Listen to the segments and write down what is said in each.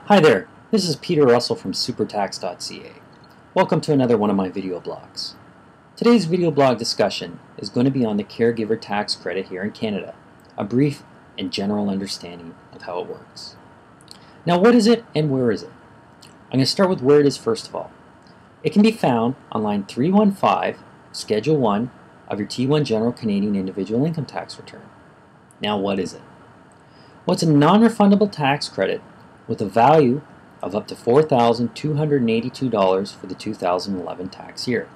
Hi there, this is Peter Russell from Supertx.ca. Welcome to another one of my video blogs. Today's video blog discussion is going to be on the caregiver tax credit here in Canada, a brief and general understanding of how it works. Now, what is it and where is it? I'm going to start with where it is first of all. It can be found on line 315, Schedule 1 of your T1 General Canadian Individual Income Tax Return. Now, what is it? Well, it's a non-refundable tax credit with a value of up to $4,282 for the 2011 tax year.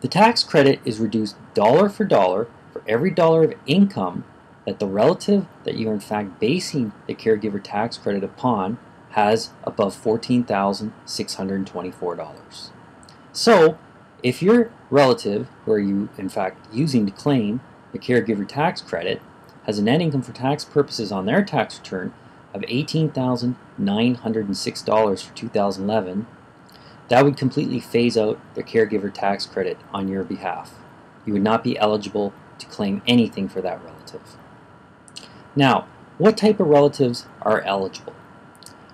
The tax credit is reduced dollar for every dollar of income that the relative that you are in fact basing the caregiver tax credit upon has above $14,624. So, if your relative, who are you in fact using to claim the caregiver tax credit, has a net income for tax purposes on their tax return of $18,906 for 2011, that would completely phase out the caregiver tax credit on your behalf. You would not be eligible to claim anything for that relative. Now, what type of relatives are eligible?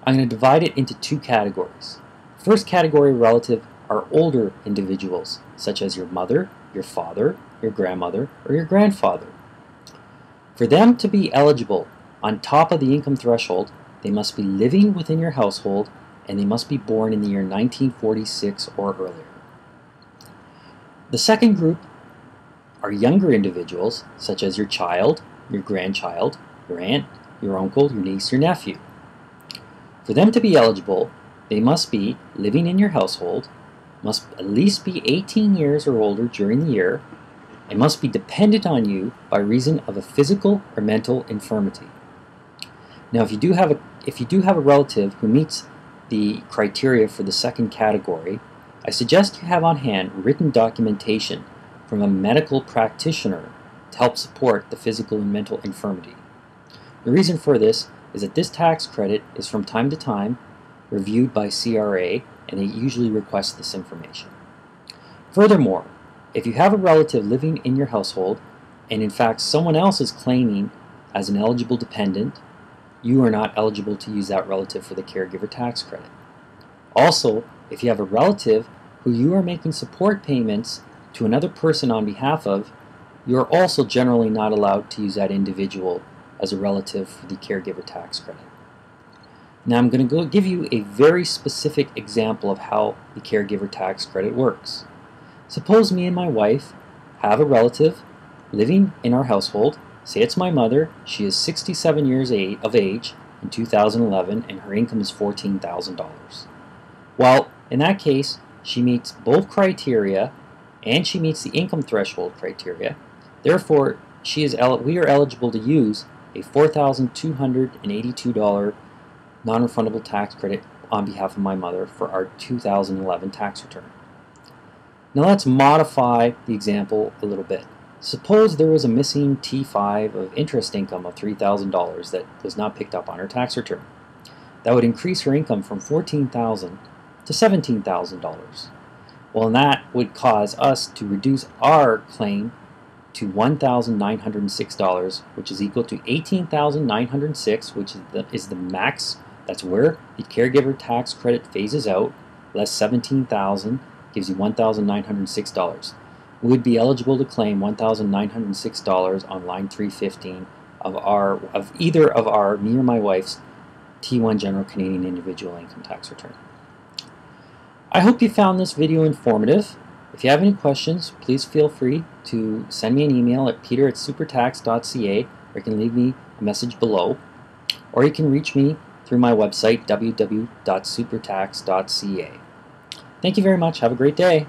I'm going to divide it into two categories. First category of relative are older individuals, such as your mother, your father, your grandmother, or your grandfather. For them to be eligible, on top of the income threshold, they must be living within your household and they must be born in the year 1946 or earlier. The second group are younger individuals, such as your child, your grandchild, your aunt, your uncle, your niece, your nephew. For them to be eligible, they must be living in your household, must at least be 18 years or older during the year, and must be dependent on you by reason of a physical or mental infirmity. Now, if you do have a relative who meets the criteria for the second category, I suggest you have on hand written documentation from a medical practitioner to help support the physical and mental infirmity. The reason for this is that this tax credit is from time to time reviewed by CRA, and they usually request this information. Furthermore, if you have a relative living in your household and in fact someone else is claiming as an eligible dependent, you are not eligible to use that relative for the caregiver tax credit. Also, if you have a relative who you are making support payments to another person on behalf of, you are also generally not allowed to use that individual as a relative for the caregiver tax credit. Now I'm going to give you a very specific example of how the caregiver tax credit works. Suppose me and my wife have a relative living in our household. Say it's my mother. She is 67 years of age in 2011 and her income is $14,000. Well, in that case, she meets both criteria and she meets the income threshold criteria. Therefore, we are eligible to use a $4,282 non-refundable tax credit on behalf of my mother for our 2011 tax return. Now let's modify the example a little bit. Suppose there was a missing T5 of interest income of $3,000 that was not picked up on her tax return. That would increase her income from $14,000 to $17,000. Well, that would cause us to reduce our claim to $1,906, which is equal to $18,906, which is the max. That's where the caregiver tax credit phases out, less $17,000 gives you $1,906. We would be eligible to claim $1,906 on line 315 of either of me or my wife's T1 General Canadian Individual Income Tax Return. I hope you found this video informative. If you have any questions, please feel free to send me an email at peter@supertx.ca, or you can leave me a message below, or you can reach me through my website www.supertx.ca. Thank you very much. Have a great day.